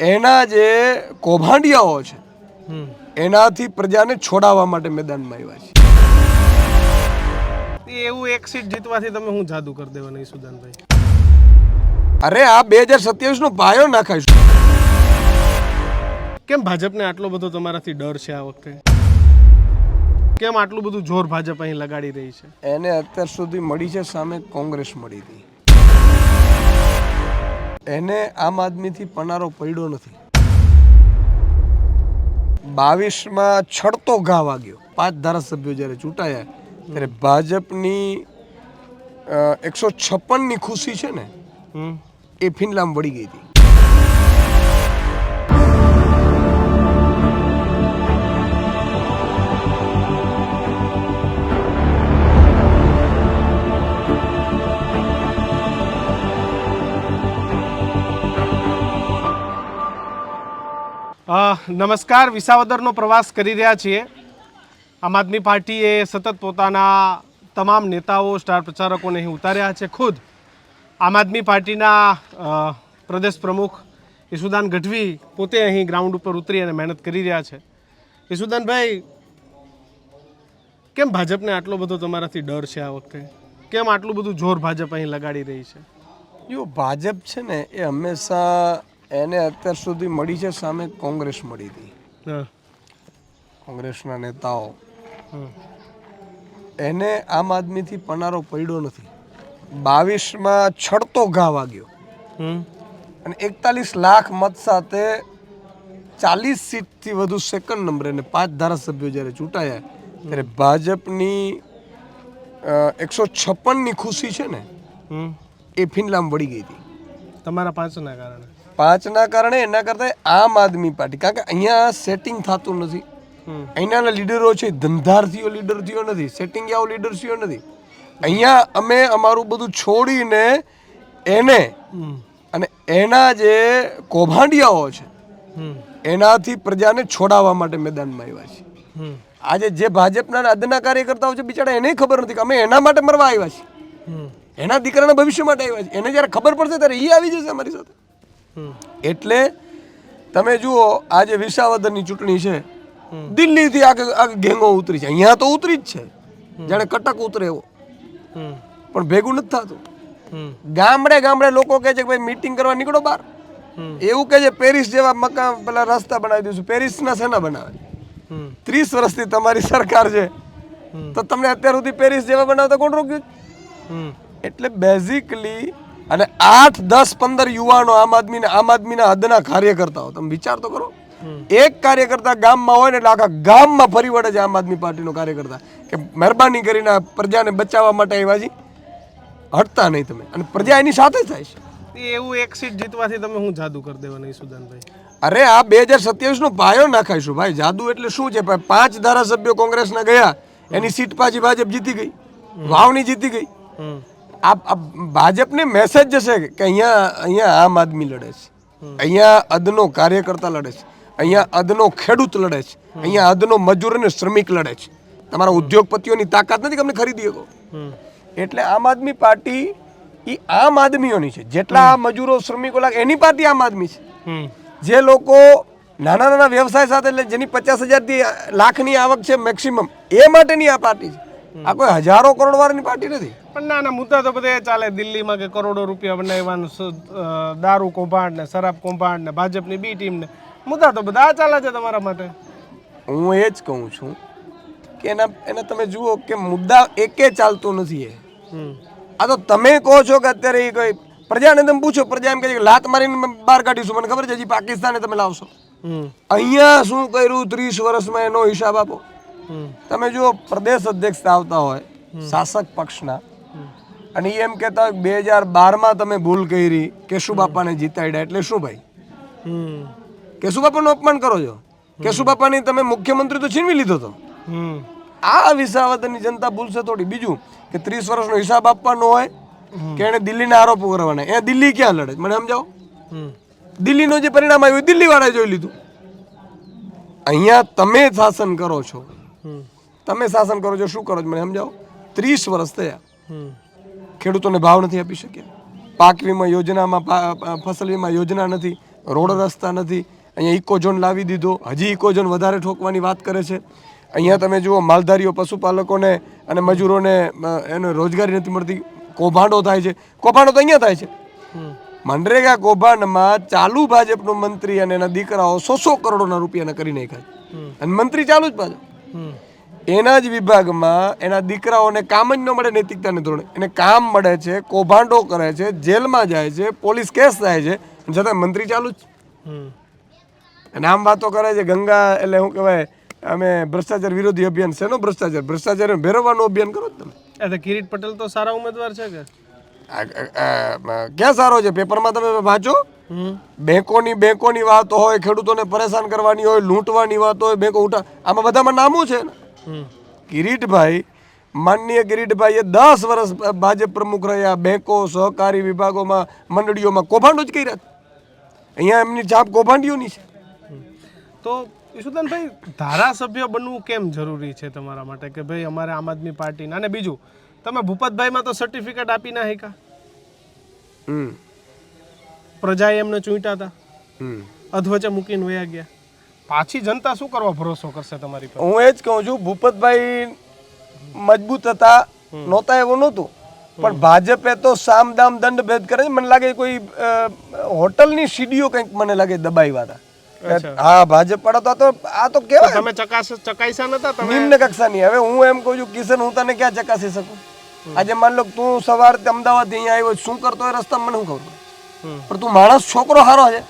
એના જે કૌભાંડિયાઓ છે એનાથી પ્રજાને છોડાવવા માટે મેદાનમાં આવ્યા છે। એવું એક સીટ જીતવાથી તમે હું જાદુ કરી દેવાના ઈસુદાનભાઈ? અરે આ 2027 નો પાયો નાખાઈશું। કેમ ભાજપને આટલો બધો તમારાથી ડર છે આ વખતે? કેમ આટલું બધું જોર ભાજપ અહીં લગાડી રહી છે? એને અત્યાર સુધી મળી છે સામે કોંગ્રેસ મળી હતી, એને આમ આદમીથી પનારો પડ્યો નથી। 22માં છડતો ઘા વાગ્યો। 5 ધારાસભ્યો જ્યારે ચૂંટાયા ત્યારે ભાજપની 156ની ખુશી છે ને એ ફિનલામ વળી ગઈ હતી। નમસ્કાર, વિસાવદરનો પ્રવાસ કરી રહ્યા છીએ। આમ આદમી પાર્ટીએ સતત પોતાના તમામ નેતાઓ, સ્ટાર પ્રચારકોને અહીં ઉતાર્યા છે। ખુદ આમ આદમી પાર્ટીના પ્રદેશ પ્રમુખ ઈસુદાન ગઢવી પોતે અહીં ગ્રાઉન્ડ ઉપર ઉતરી અને મહેનત કરી રહ્યા છે। ઈસુદાનભાઈ, કેમ ભાજપને આટલો બધો તમારાથી ડર છે આ વખતે? કેમ આટલું બધું જોર ભાજપ અહીં લગાડી રહી છે? જો ભાજપ છે ને એ હંમેશા એને અત્યાર સુધી મળી છે સામે કોંગ્રેસ મળી હતી। કોંગ્રેસના નેતાઓ એને આમ આદમીથી પનારો પડ્યો નથી। 22માં છડતો ઘા વાગ્યો અને 41 લાખ મત સાથે 40 સીટથી વધુ સેકન્ડ નંબરે અને 5 ધારાસભ્યો જ્યારે ચૂંટાયા ત્યારે ભાજપની 156ની ખુશી છે ને એ ફિનલામ વળી ગઈ હતી। તમારા 5ના કારણે? 5ના કારણે એના કરતાં આમ આદમી પાર્ટી, કારણ કે અહીંયા સેટિંગ થતું નથી। અહીંના લીડરો છે ધંધાર્થીઓ લીડરથીઓ નથી, સેટિંગિયાઓ લીડરથીઓ નથી। અહીંયા અમે અમારું બધું છોડીને એને અને એના જે કૌભાંડિયાઓ છે એનાથી પ્રજાને છોડાવવા માટે મેદાનમાં આવ્યા છે। આજે જે ભાજપના અદના કાર્યકર્તાઓ છે બિચારા એને ખબર નથી કે અમે એના માટે મરવા આવ્યા છીએ, એના દીકરાના ભવિષ્ય માટે આવ્યા છે। એને જ્યારે ખબર પડશે ત્યારે એ આવી જશે અમારી સાથે। એટલે તમે જુઓ, આજે વિસાવદરની ચૂંટણી છે, દિલ્હીથી આગે ગેંગો ઉતરી છે, અહીંયા તો ઉતરી જ છે જાણે કટક ઉતરે એવો, પણ ભેગું નથી થતું। ગામડે ગામડે લોકો કહે છે કે ભાઈ મીટિંગ કરવા નીકળો બહાર, એવું કહે છે પેરિસ જેવા મકાન પેલા રસ્તા બનાવી દઈશું। પેરિસના શેના બનાવે? 30 વર્ષથી તમારી સરકાર છે તો તમને અત્યાર સુધી પેરિસ જેવા બનાવતા કોણ રોક્યું? એટલે બેઝિકલી અને 8, 10, 15 યુવાનો આમ આદમીના હદના કાર્યકર્તાઓ, તમે વિચાર તો કરો, એક કાર્યકર્તા ગામમાં હોય ને એટલે આખા ગામમાં ફરી વળે છે આમ આદમી પાર્ટીનો કાર્યકર્તા કે મહેરબાની કરીને પ્રજાને બચાવવા માટે આવ્યા છે, હટતા નહીં તમે, અને પ્રજા એની સાથે થાય છે। એવું એક સીટ જીતવાથી તમે હું જાદુ કરી દેવાના ઈસુદાનભાઈ? અરે આ 2027 નો પાયો નાખાઈશું ભાઈ। જાદુ એટલે શું છે? 5 ધારાસભ્યો કોંગ્રેસના ગયા, એની સીટ પાછી ભાજપ જીતી ગઈ, વાવની જીતી ગઈ। આ ભાજપને મેસેજ જશે કે અહીંયા આમ આદમી લડે છે, અહીંયા અદનો કાર્યકર્તા લડે છે, અહીંયા અદનો ખેડૂત લડે છે, અહીંયા અદનો મજૂર અને શ્રમિક લડે છે। તમારા ઉદ્યોગપતિઓની તાકાત નથી કે અમને ખરીદી શકો। એટલે આમ આદમી પાર્ટી એ આમ આદમીઓની છે। જેટલા મજૂરો શ્રમિકો લાગે એની પાર્ટી આમ આદમી છે। જે લોકો નાના નાના વ્યવસાય સાથે, એટલે જેની 50,000થી લાખની આવક છે મેક્સિમમ, એ માટેની આ પાર્ટી છે। આ કોઈ હજારો કરોડ વાળાની પાર્ટી નથી। પણ નાના મુદ્દા તો બધા ચાલે, દિલ્હીમાં કે કરોડો રૂપિયા બનાવવાનું, દારૂ કૌભાંડ ને શરાબ કૌભાંડ ને ભાજપની બી ટીમ ને મુદ્દા તો બધા ચાલે છે તમારા માટે। હું એ જ કહું છું કે એના તમે જુઓ કે મુદ્દા એકે ચાલતો નથી। આ તો તમે કહો છો કે અત્યારે એ કોઈ પ્રજાને તમે પૂછો, પ્રજા એમ કહે છે કે લાત મારીને બહાર કાઢીશું। મને ખબર છે હજી પાકિસ્તાને તમે લાવશો, અહીંયા શું કર્યું 30 વર્ષમાં એનો હિસાબ આપો। તમે જુઓ, પ્રદેશ અધ્યક્ષ આવતા હોય શાસક પક્ષના અને એમ કહેતા હોય 2012માં તમે ભૂલ કરી, કેશુબાપાને જીતાડ્યા, એટલે શું ભાઈ? કેશુબાપાનું અપમાન કરો છો? કેશુબાપાની તમે મુખ્યમંત્રી તો છીનવી લીધો હતો। આ વિસાવદરની જનતા ભૂલશે થોડી। બીજું કે 30 વર્ષનો હિસાબ આપવાનો હોય કે એને દિલ્હીના આરોપો કરવાના, એ દિલ્હી ક્યાં લડે મને સમજાવો? દિલ્હીનું જે પરિણામ આવ્યું દિલ્હી વાળાએ જોઈ લીધું। અહીંયા તમે શાસન કરો છો, શું કરો છો મને સમજાવો? 30 વર્ષ થયા, ખેડૂતોને ભાવ નથી આપી શક્યા, પાક વીમા યોજનામાં ફસલ વીમા યોજના નથી, રોડ રસ્તા નથી. અહીંયા ઇકો ઝોન લાવી દીધો, હજી ઇકો ઝોન વધારે ઠોકવાની વાત કરે છે. અહીંયા તમે જુઓ માલધારીઓ પશુપાલકોને અને મજૂરોને એને રોજગારી નથી મળતી, કૌભાંડો થાય છે. કૌભાંડો તો અહીંયા થાય છે. મનરેગા કૌભાંડમાં ચાલુ ભાજપનો મંત્રી અને એના દીકરાઓ 100 કરોડોના રૂપિયાના કરી નાખ્યા અને મંત્રી ચાલુ જ ભાજપ. એના જ વિભાગમાં એના દીકરાઓને કામ જ ન મળે નૈતિકતાને ધોરણે, એને કામ મળે છે, કૌભાંડો કરે છે, જેલમાં જાય છે, પોલીસ કેસ થાય છે, છતાં મંત્રી ચાલુ જ. અને આમ વાતો કરે છે ગંગા એટલે શું કહેવાય, અમે ભ્રષ્ટાચાર વિરોધી અભિયાન. શેનો ભ્રષ્ટાચાર? ભ્રષ્ટાચાર ભેરવવાનું અભિયાન કરો તમે. એટલે કિરીટ પટેલ તો સારા ઉમેદવાર છે કે ક્યાં સારો છે? પેપરમાં તમે વાંચો, બેંકોની વાત હોય, ખેડૂતોને પરેશાન કરવાની હોય, લૂંટવાની વાત હોય, બેંકો ઉઠા, આમાં બધામાં નામું છે ને. કિરીટભાઈ, માનનીય કિરીટભાઈએ 10 વર્ષ ભાજપ પ્રમુખ રહ્યા, બેંકો, સહકારી વિભાગોમાં, મંડળીઓમાં કૌભાંડો જ કર્યા. અહીંયા એમની છાપ કૌભાંડીઓની છે. તો ઈશુદાનભાઈ, ધારાસભ્ય બનવું કેમ જરૂરી છે તમારા માટે કે ભાઈ અમારે આમ આદમી પાર્ટીના? અને બીજું, તમે ભૂપતભાઈમાં તો સર્ટિફિકેટ આપી ના હેકા, પ્રજાએ એમને ચૂંટ્યા હતા, અધવચ્ચે મૂકીને વયા ગયા, પાછી જનતા શું કરવા ભરોસો કરશે તમારી પર? હું એ જ કહું છું, ભૂપતભાઈ મજબૂત હતા, નહોતા એવું નહોતું, પણ ભાજપે તો સામ દામ દંડ ભેદ કરે છે. મને લાગે કોઈ હોટલની સીડીઓ કંઈક મને લાગે દબાવ્યા હતા. હા, ભાજપ પડતો તો આ તો કેવાય તમે ચકાસ્યા નતા તમે નિમ્ન કક્ષાની. હવે હું એમ કહું છું, કિશન, હું તને ક્યાં ચકાસી શકું? આજે માન લો તું સવારથી અમદાવાદ અહીંયા આવ્યો, શું કરતો હોય રસ્તા મને શું ખબર? પણ તું માણસ છોકરો હારો છે,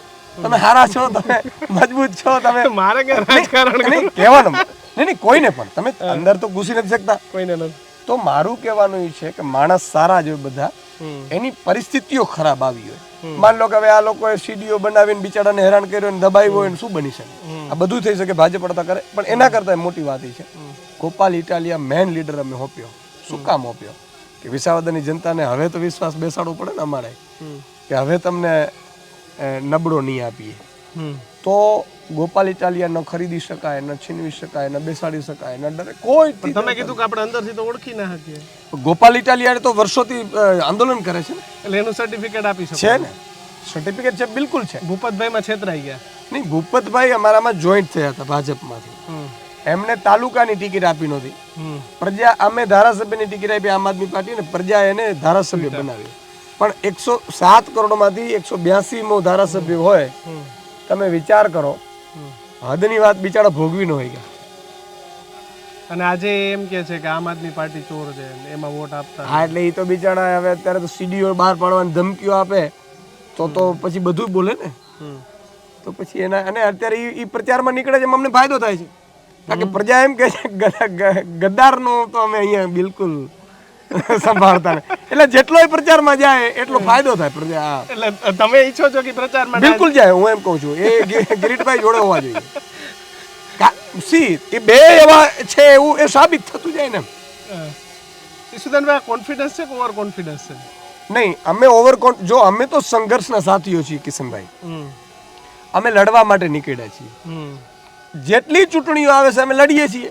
તમે હારા છો, તમે મજબૂત છો, તમે મારે કે રાજકારણ નહીં કહેવાનું નહીં, કોઈને પણ તમે અંદર તો ઘૂસી નથી શકતા, કોઈને નથી. તો મારું કહેવાનું એ છે કે માણસ સારા જ હોય બધા, એની પરિસ્થિતિઓ ખરાબ આવી હોય. માન લો કે હવે આ લોકોએ સીડીઓ બનાવીને બિચારાને હેરાન કર્યો ને દબાવ્યો હોય ને શું બની શકે? આ બધું થઈ શકે, ભાજપ પડતા કરે. પણ એના કરતાં મોટી વાત એ છે, ગોપાલ ઇટાલિયા મેન લીડર અમે હોપ્યો. શું કામ હોપ્યો? કે વિસાવદરની જનતાને હવે તો વિશ્વાસ બેસાડવો પડે ને અમારે, કે હવે તમને નબળો નહીં આપીએ. તો ગોપાલ ઇટાલિયા ન ખરીદી શકાય, ન છીનવી શકાય, ન બેસાડી શકાય, ન ડરે કોઈ. તમે કીધું કે આપણે અંદરથી તો ઓળખી ના શકીએ. ગોપાલ ઇટાલિયા તો વર્ષોથી આંદોલન કરે છે ને, એટલે એનું સર્ટિફિકેટ આપી શકો છે ને? સર્ટિફિકેટ છે, બિલકુલ છે. ભૂપતભાઈમાં છેતરાઈ ગયા નહીં, ભૂપતભાઈ અમારામાં જોઈન્ટ થયા હતા ભાજપમાંથી. એમને તાલુકાની ટિકિટ આપી નહોતી. પ્રજા, અમે ધારાસભ્યની ટિકિટ આપી આમ આદમી પાર્ટી, ને પ્રજા એને ધારાસભ્ય બનાવ્યો. પણ 107 કરોડમાંથી 182મો ધારાસભ્ય હોય, તમે વિચાર કરો, હદની વાત બિચારા ભોગવી ન હોય ગયા. અને આજે એમ કે છે કે આમ આદમી પાર્ટી ચોર છે, એમાં વોટ આપતા. હા, એટલે એ તો બિચારા હવે અત્યારે તો સીડીઓ બહાર પાડવાની ધમકીઓ આપે તો પછી બધું બોલે ને. તો પછી એના, અને અત્યારે એ પ્રચારમાં નીકળે છે, અમને ફાયદો થાય છે. કારણ કે પ્રજા એમ કે છે ગદ્દારનો તો અમે અહીંયા બિલકુલ સંભાળતા ને, એટલે જેટલો પ્રચારમાં જાય એટલો ફાયદો થાય પ્રજા. એટલે તમે ઈચ્છો છો કે પ્રચારમાં બિલકુલ જાય. હું એમ કહું છું, એ કિરીટભાઈ જોડે હોવા જોઈએ. એ બે એવા છે એવું એ સાબિત થતું જાય ને. ઈશુદાનભાઈ, કોન્ફિડન્સ છે કે ઓવર કોન્ફિડન્સ છે? નહીં, અમે જો અમે તો સંઘર્ષના સાથીઓ છીએ કિશનભાઈ. અમે લડવા માટે નીકળ્યા છીએ. જેટલી ચૂંટણીઓ આવે છે અમે લડીએ છીએ.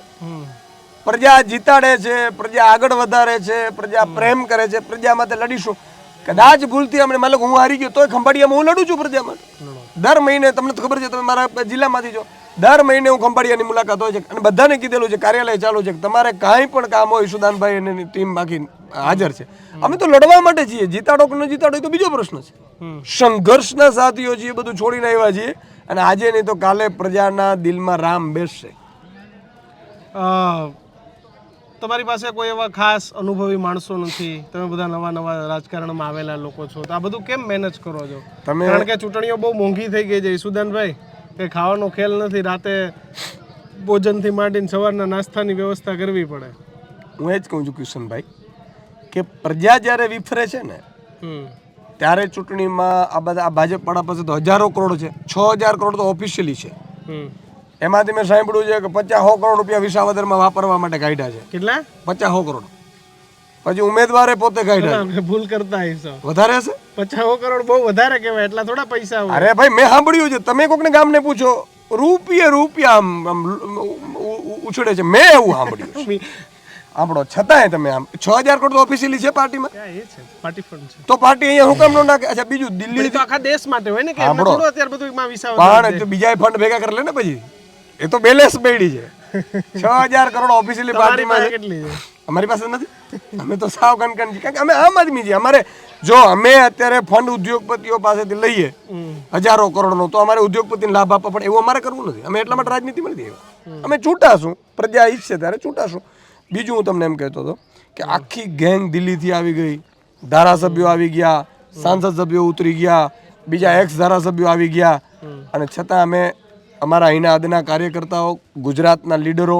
પ્રજા જીતાડે છે, પ્રજા આગળ વધારે છે, પ્રજા પ્રેમ કરે છે, પ્રજા માટે લડીશું. કદાચ ભૂલથી અમને માનો હું હારી ગયો તોય ખંભાળિયામાં હું લડું છું પ્રજા માટે. દર મહિને, તમને તો ખબર છે, તમે મારા જિલ્લામાંથી જો, દર મહિને હું ખંભાળિયાની મુલાકાત હોય છે. અને બધાને કીધેલું છે, કાર્યાલય ચાલુ છે, તમારે કાંઈ પણ કામ હોય, ઈશુદાનભાઈ અને ટીમ બાકી હાજર છે. અમે તો લડવા માટે છીએ. જીતાડો કે ન જીતાડો એ તો બીજો પ્રશ્ન છે. સંઘર્ષના સાથીઓ છીએ, બધું છોડીને આવ્યા છીએ. અને આજે નહીં તો કાલે પ્રજાના દિલમાં રામ બેસશે. તમારી પાસે કોઈ એવા ખાસ અનુભવી માણસો નથી, તમે બધા નવા નવા રાજકારણમાં આવેલા લોકો છો, તો આ બધું કેમ મેનેજ કરો છો? કારણ કે ચૂંટણીઓ બહુ મોંઘી થઈ ગઈ છે ઈશુદાનભાઈ, કે ખાવાનો ખેલ નથી, રાતે ભોજનથી માંડીને સવારના નાસ્તાની વ્યવસ્થા કરવી પડે. હું એ જ કહું છું કિશનભાઈ, કે પ્રજા જ્યારે વિફરે છે ને, ત્યારે ચૂંટણીમાં આ બધા ભાજપ વાળા પાસે તો હજારો કરોડ છે. 6000 કરોડ તો ઓફિશિયલી છે. એમાંથી મેં સાંભળ્યું છે કે 50-100 કરોડ રૂપિયા વિસાવદરમાં વાપરવા માટે કાઢ્યા છે. કેટલા? 50-100 કરોડ. પછી ઉમેદવારે પોતે કાઢ્યા. ભૂલ કરતા હશો. વધારે હશે? 50-100 કરોડ બહુ વધારે કહેવાય, એટલા થોડા પૈસા હોય. અરે ભાઈ, મેં સાંભળ્યું છે. તમે કોકને ગામને પૂછો, રૂપિયા આમ ઉછળે છે. મેં એવું સાંભળ્યું. આપણો છતાંય તમે આમ 6000 કરોડ તો ઓફિશિયલી છે પાર્ટીમાં, ક્યાં એ છે પાર્ટી ફંડ છે તો પાર્ટી અહીંયા હું કામ ન નાખે? અચ્છા બીજું દિલ્હી તો આખા દેશ માટે હોય ને કે એમને સાંભળો. થોડું અત્યારે બધું માં વિસાવદર પણ જો બીજા ફંડ ભેગા કરી લે ને પછી એ તો બેલેન્સ બેડી છે. 6000 કરોડ ઓફિશિયલી તમારી પાર્ટીમાં પાસે છે, કેટલી છે? અમારી પાસે નથી. અમે તો સાવ કનકન છીએ, કારણ કે અમે આમ આદમી છીએ. અમારે જો અમે અત્યારે ફંડ ઉદ્યોગપતિઓ પાસેથી લઈએ હજારો કરોડનો, તો અમારે ઉદ્યોગપતિને લાભ આપવા પડે એવું અમારે કરવું નથી. અમે એટલા માટે રાજનીતિમાં નથી આવ્યા. અમે છૂટાશું, પ્રજા ઈચ્છે ત્યારે છૂટાશું. બીજું હું તમને એમ કહેતો હતો કે આખી ગેંગ દિલ્હીથી આવી ગઈ, ધારાસભ્યો આવી ગયા, સાંસદ સભ્યો ઉતરી ગયા, બીજા એક્સ ધારાસભ્યો આવી ગયા, અને છતાં અમે અમારા અહીંના અદના કાર્યકર્તાઓ, ગુજરાતના લીડરો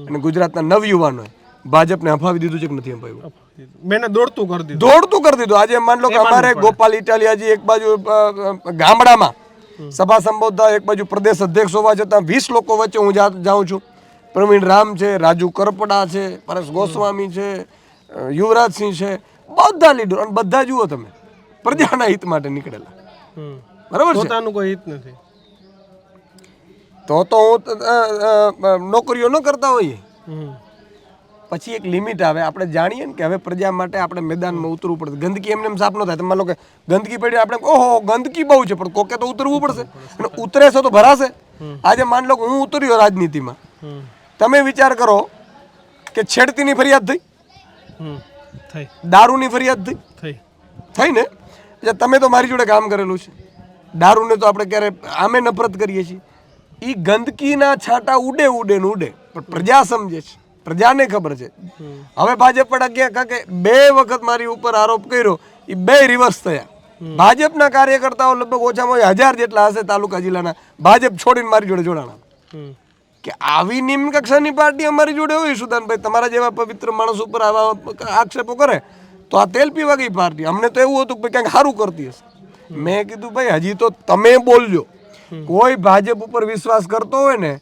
અને ગુજરાતના નવયુવાનોએ ભાજપને હફાવી દીધું છે કે નથી હફાવ્યું? મેને દોડતું કરી દીધું, દોડતું કરી દીધું. આજે માન લો કે અમારે ગોપાલ ઇટાલિયાજી એક બાજુ ગામડામાં સભા સંબોધતા, એક બાજુ પ્રદેશ અધ્યક્ષ હોવા છતાં 20 લોકો વચ્ચે હું જાઉં છું. પ્રવીણ રામ છે, રાજુ કરપડા છે, પરેશ ગોસ્વામી છે, યુવરાજસિંહ છે, બધા લીડરો, અને બધા જુઓ તમે પ્રજાના હિત માટે નીકળેલા. બરાબર છે? પોતાનું કોઈ હિત નથી. તો હું નોકરીઓ ન કરતા હોઈએ. પછી એક લિમિટ આવે, આપણે જાણીએ ને કે હવે પ્રજા માટે આપણે મેદાનમાં ઉતરવું પડશે. ગંદકી એમને સાફ ન થાય. તમે માનો કે ગંદકી પડી, આપણે ઓહો ગંદકી બહુ છે, પણ કોકે તો ઉતરવું પડશે, અને ઉતરે છે તો ભરાશે. આજે માન લો કે હું ઉતર્યો રાજનીતિમાં, તમે વિચાર કરો કે છેડતીની ફરિયાદ થઈ, દારૂની ફરિયાદ થઈ ને, એટલે તમે તો મારી જોડે કામ કરેલું છે. દારૂને તો આપણે ક્યારે આમે નફરત કરીએ છીએ. એ ગંદકીના છાંટા ઉડે ઉડે ને ઉડે, પણ પ્રજા સમજે છે, પ્રજાને ખબર છે. હવે ભાજપ પણ ગયા, કારણ કે 2 વખત મારી ઉપર આરોપ કર્યો, એ 2 રિવર્સ થયા. ભાજપના કાર્યકર્તાઓ લગભગ ઓછામાં ઓછા 1000 જેટલા હશે તાલુકા જિલ્લાના, ભાજપ છોડીને મારી જોડે જોડાણા. કે આવી નિમ્ન કક્ષાની પાર્ટી અમારી જોડે હોય સુદાનભાઈ, તમારા જેવા પવિત્ર માણસ ઉપર આવા આક્ષેપો કરે તો આ તેલ પીવા ગઈ પાર્ટી. અમને તો એવું હતું કે કંઈક સારું કરતી હશે. મેં કીધું ભાઈ હજી તો તમે બોલજો. કોઈ ભાજપ ઉપર વિશ્વાસ કરતો હોય ને,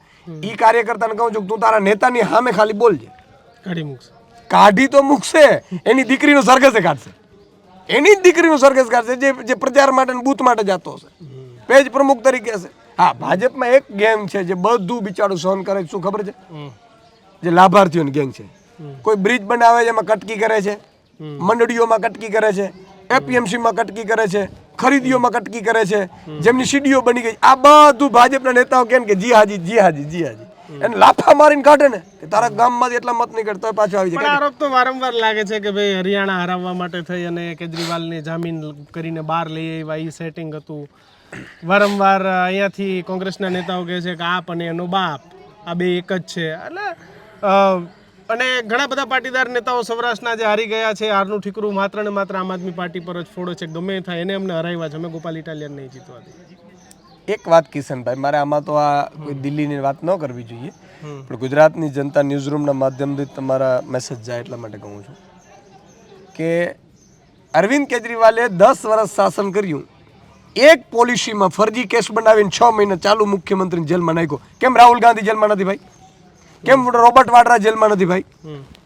ઈ કાર્યકર્તાને કહું છું તું તારા નેતાની સામે ખાલી બોલજે, કાઢી તો મૂકશે, એની દીકરીનો સરઘસે કાઢશે, એની જ દીકરીનું સરઘસ કાઢશે જે પ્રચાર માટે બૂથ માટે જતો હશે, પેજ પ્રમુખ તરીકે હશે. હા, ભાજપમાં એક ગેંગ છે જે બધું બિચારું સહન કરે છે. શું ખબર છે? જે લાભાર્થીઓની ગેંગ છે. કોઈ બ્રિજ બનાવે છે એમાં કટકી કરે છે, મંડળીઓમાં કટકી કરે છે, એપીએમસીમાં કટકી કરે છે, ખરીદીઓમાં કટકી કરે છે, જેમની સીડીઓ બની ગઈ. આ બધું ભાજપના નેતાઓ કહે કે જી હાજી જી હાજી જી હાજી, એને લાફા મારીને કાઢે ને કે તારા ગામમાંથી એટલા મત નહીં કાઢતો પાછો આવી જાય. આરોપ તો વારંવાર લાગે છે કે ભાઈ હરિયાણા હરાવવા માટે થઈ અને કેજરીવાલને જામીન કરીને બહાર લઈ આવ્યા, એ સેટિંગ હતું. વારંવાર અહીંયાથી કોંગ્રેસના નેતાઓ કહે છે કે આપ અને એનો બાપ આ 2 એક જ છે. એટલે અને ઘણા બધા પાટીદાર નેતાઓ સૌરાષ્ટ્રના જે હારી ગયા છે, હારનું ઠીકરું માત્ર ને માત્ર આમ આદમી પાર્ટી પર જ ફોડો છે. ગમે થાય એને અમને હરાવ્યા છે, અમે ગોપાલ ઇટાલિયન નહીં જીતવા દે. એક વાત કિશનભાઈ, મારે આમાં તો આ કોઈ દિલ્હીની વાત ન કરવી જોઈએ, પણ ગુજરાતની જનતા ન્યૂઝરૂમના માધ્યમથી તમારા મેસેજ જાય એટલા માટે કહું છું કે અરવિંદ કેજરીવાલે 10 વર્ષ શાસન કર્યું, એક પોલિસીમાં ફરજી કેસ બનાવીને 6 મહિના ચાલુ મુખ્યમંત્રીને જેલમાં નાખ્યો. કેમ રાહુલ ગાંધી જેલમાં નથી ભાઈ? કેમ રોબર્ટ વાડરા જેલમાં નથી ભાઈ?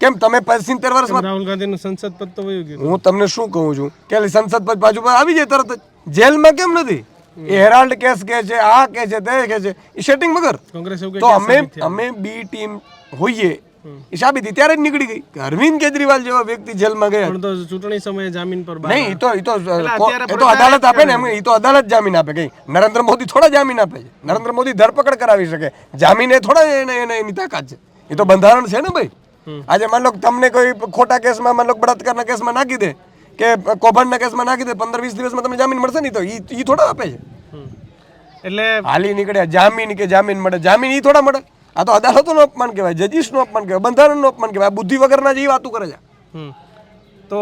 કેમ તમે 70 વર્ષમાં? રાહુલ ગાંધીનું સંસદ પદ તો વયું ગયું. હું તમને શું કહું છું કે સંસદ પદ બાજુ પર આવી જાય તરત જ, જેલમાં કેમ નથી? એ હેરાલ્ડ કેસ કે છે, આ કે છે, તે કે છે, એ સેટિંગ વગર. કોંગ્રેસ એવું તો અમે બી ટીમ હોઈએ એ સાબિતી ત્યારે જ નીકળી ગઈ કે અરવિંદ કેજરીવાલ જેવા વ્યક્તિ જેલમાં ગયા. પણ તો ચૂંટણી સમયે જામીન પર નહીં, એ તો અદાલત આપે ને, એ તો અદાલત જામીન આપે. કઈ નરેન્દ્ર મોદી થોડા જામીન આપે છે? નરેન્દ્ર મોદી ધરપકડ કરાવી શકે, જામીન એ થોડા એની તાકાત છે. એ તો બંધારણ છે ને ભાઈ. આજે માન લો તમને કોઈ ખોટા કેસમાં, માન લો બળાત્કારના કેસમાં નાખી દે કે કૌભાંડના કેસમાં નાખી દે, 15-20 દિવસમાં તમને જામીન મળશે નહીં, તો ઈ થોડા આપે છે. એટલે હાલી નીકળ્યા જામીન કે જામીન મળે, જામીન ઈ થોડા મળે. આ તો અદાલતોનું અપમાન કહેવાય, જજીસનું અપમાન કહેવાય, બંધારણનું અપમાન કહેવાય. બુદ્ધિ વગરના જે વાતો કરે છે. તો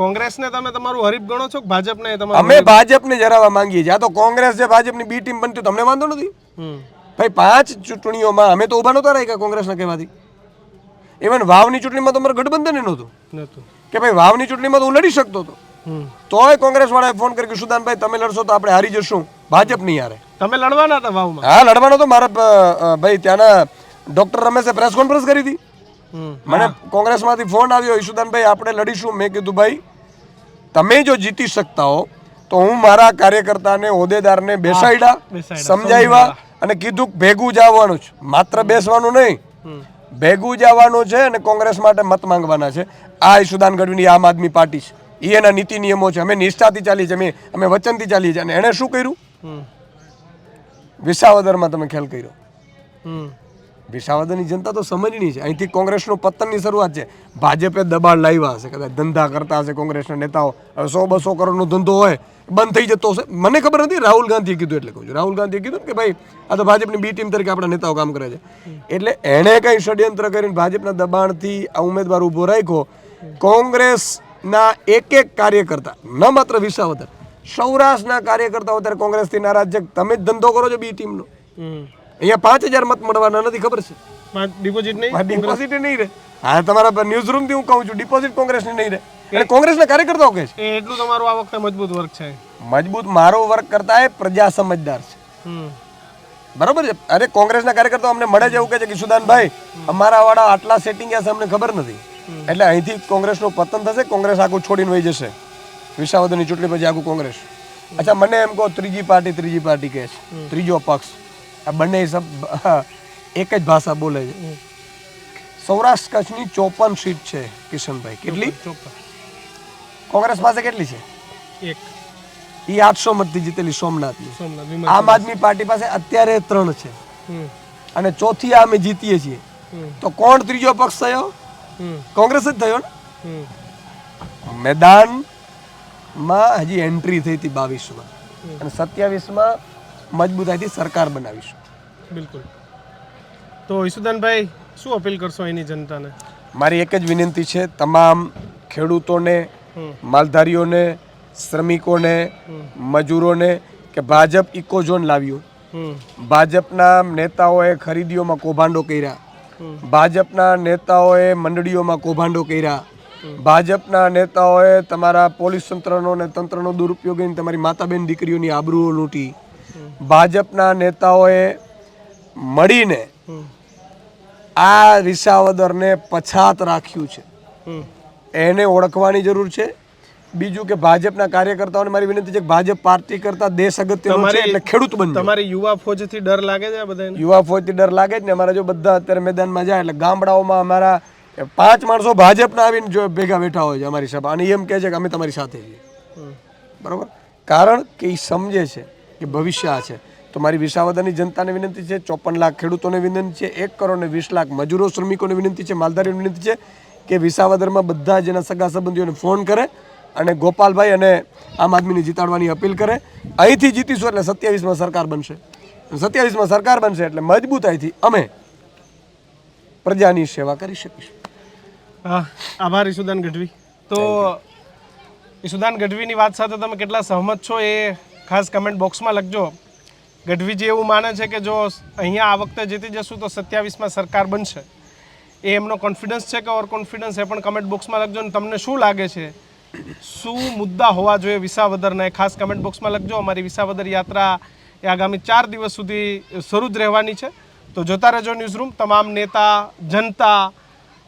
કોંગ્રેસને તમે તમારું હરીફ ગણો છો કે ભાજપને તમારું? અમે ભાજપને જરાવવા માંગીએ છીએ. આ તો કોંગ્રેસ જે ભાજપની બી ટીમ બનતી તમને વાંધો નથી ભાઈ. 5 ચૂંટણીઓમાં અમે તો ઉભા નહોતા રહ્યા કોંગ્રેસના કહેવાથી. ઇવન વાવની ચૂંટણીમાં તો અમારું ગઠબંધન નહોતું કે ભાઈ વાવની ચૂંટણીમાં તો હું લડી શકતો હતો, તોય કોંગ્રેસ વાળાએ ફોન કર્યો કે સુદાનભાઈ તમે લડશો તો આપણે હારી જશું, ભાજપ નહીં હારે. તમે લડવાના હતા વાવમાં? હા, લડવાનો તો. મારા ભાઈ ત્યાંના ડોક્ટર રમેશે પ્રેસ કોન્ફરન્સ કરી હતી, મને કોંગ્રેસમાંથી ફોન આવ્યો, ઈશુદાનભાઈ આપણે લડીશું. મેં કીધું ભાઈ તમે જો જીતી શકતા હો તો હું મારા કાર્યકર્તાને, હોદ્દેદારને બેસાડ્યા, સમજાવ્યા અને કીધું ભેગું જવાનું છે, માત્ર બેસવાનું નહીં. ભેગું જવાનું છે અને કોંગ્રેસ માટે મત માંગવાના છે. આ ઈશુદાન ગઢવીની આમ આદમી પાર્ટી છે, એ એના નીતિ નિયમો છે. અમે નિષ્ઠાથી ચાલીએ છીએ, અમે વચનથી ચાલીએ છીએ. અને એણે શું કર્યું? વિસાવદરમાં તમે ખ્યાલ કર્યો. વિસાવદરની જનતા તો સમજણી છે. અહીંથી કોંગ્રેસનું પતનની શરૂઆત છે. ભાજપે દબાણ લાવ્યા હશે, કદાચ ધંધા કરતા હશે કોંગ્રેસના નેતાઓ. હવે 100-200 કરોડનો ધંધો હોય, બંધ થઈ જતો હશે. મને ખબર નથી, રાહુલ ગાંધીએ કીધું એટલે કહું છું. રાહુલ ગાંધીએ કીધું કે ભાઈ આ તો ભાજપની બી ટીમ તરીકે આપણા નેતાઓ કામ કરે છે. એટલે એણે કંઈ ષડયંત્ર કરીને ભાજપના દબાણથી આ ઉમેદવાર ઊભો રાખ્યો. કોંગ્રેસના એક કાર્યકર્તા, ન માત્ર વિસાવદર, સૌરાષ્ટ્રના કાર્યકર્તાઓ અત્યારે કોંગ્રેસથી નારાજ છે. તમે જ ધંધો કરો છો બી ટીમનો. અહીંયા 5000 મત મળવાના નથી, ખબર છે? ડિપોઝિટ નહીં, ડિપોઝિટ નહીં રહે. હા, તમારા ન્યૂઝ રૂમ થી હું કહું છું, ડિપોઝિટ કોંગ્રેસની નહીં રહે. એટલે કોંગ્રેસના કાર્યકર્તાઓ કહે છે એટલું તમારું આ વખતે મજબૂત વર્ક છે. મજબૂત મારો વર્ક કરતા એ પ્રજા સમજદાર છે. બરોબર છે. અરે કોંગ્રેસના કાર્યકર્તાઓ અમને મળે છે, એવું કહે છે કે સુદાનભાઈ અમારા વાળા આટલા સેટિંગ છે, અમને ખબર નથી. એટલે અહીંથી કોંગ્રેસનું પતન થશે, કોંગ્રેસ આખું છોડીને વહી જશે. વિસાવદરની ચૂંટણી પછી આખું કોંગ્રેસ. અચ્છા, મને એમ કહો ત્રીજી પાર્ટી કહે છે, ત્રીજો પક્ષ. આ બંને એક જ ભાષા બોલે છે. સૌરાષ્ટ્ર કચ્છની 54 સીટ છે કિશનભાઈ. કેટલી? કોંગ્રેસ પાસે કેટલી છે? એક. એ 800 મતથી જીતેલી સોમનાથની. આમ આદમી પાર્ટી પાસે અત્યારે 3 છે અને ચોથી આ અમે જીતીએ છીએ. તો કોણ ત્રીજો પક્ષ થયો? કોંગ્રેસ જ થયો ને. મેદાનમાં હજી એન્ટ્રી થઈ હતી 22માં અને 27માં મજબૂતાઈથી સરકાર બનાવીશું. બિલકુલ. તો ઈશુદાનભાઈ શું અપીલ કરશો એની જનતાને? મારી એક જ વિનંતી છે તમામ ખેડૂતોને, માલધારીઓને, શ્રમિકોને, મજૂરોને કે ભાજપ ઇકોઝોન લાવ્યું. ભાજપના નેતાઓએ ખરીદીઓમાં કૌભાંડો કર્યા. ભાજપના નેતાઓએ મંડળીઓમાં કૌભાંડો કર્યા. ભાજપના નેતાઓએ તમારા પોલીસ તંત્રનો ને તંત્રનો દુરુપયોગ કરીને તમારી માતા બેન દીકરીઓની આબરૂઓ લૂંટી. ભાજપના નેતાઓએ મળીને આ વિસાવદરને પછાત રાખ્યું છે. એને ઓળખવાની જરૂર છે. બીજું કે ભાજપના કાર્યકર્તાઓને મારી વિનંતી છે કે ભાજપ પાર્ટી કરતા દેશ અગત્યનો છે, એટલે ખેડૂત બનજો. તમારી યુવા ફોજથી ડર લાગે છે? બધાને યુવા ફોજથી ડર લાગે જ ને. અમારા જો બધા અત્યારે મેદાનમાં જાય એટલે ગામડાઓમાં અમારા 5 માણસો ભાજપના આવીને જો ભેગા બેઠા હોય છે અમારી સભા, અને એમ કહે છે કે અમે તમારી સાથે છીએ. બરોબર? કારણ કે એ સમજે છે કે ભવિષ્ય આ છે. તો મારી વિસાવદરની જનતાને વિનંતી છે, 54 લાખ ખેડૂતોને વિનંતી છે, 1 કરોડ ને 20 લાખ મજૂરો શ્રમિકોને વિનંતી છે, માલધારીઓને વિનંતી છે કે વિસાવદરમાં બધા જેના સગા સંબંધીઓને ફોન કરે અને ગોપાલભાઈ અને આમ આદમીને જીતાડવાની અપીલ કરે. અહીંથી જીતીશું એટલે 27માં સરકાર બનશે. 27માં સરકાર બનશે એટલે મજબૂતાઈથી અમે પ્રજાની સેવા કરી શકીશું. આભાર ઈશુદાન ગઢવી. તો ઈશુદાન ગઢવીની વાત સાથે તમે કેટલા સહમત છો એ ખાસ કમેન્ટ બોક્સમાં લખજો. ગઢવીજી એવું માને છે કે જો અહીંયા આ વખતે જીતી જશું તો 27માં સરકાર બનશે. એ એમનો કોન્ફિડન્સ છે કે ઓવર કોન્ફિડન્સ, એ પણ કમેન્ટ બોક્સમાં લખજો. અને તમને શું લાગે છે, શું મુદ્દા હોવા જોઈએ વિસાવદરના, એ ખાસ કમેન્ટ બોક્સમાં લખજો. અમારી વિસાવદર યાત્રા એ આગામી 4 દિવસ સુધી શરૂ જ રહેવાની છે. તો જોતા રહેજો ન્યૂઝરૂમ. તમામ નેતા, જનતા,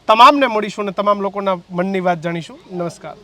તમામને મળીશું અને તમામ લોકોના મનની વાત જાણીશું. નમસ્કાર.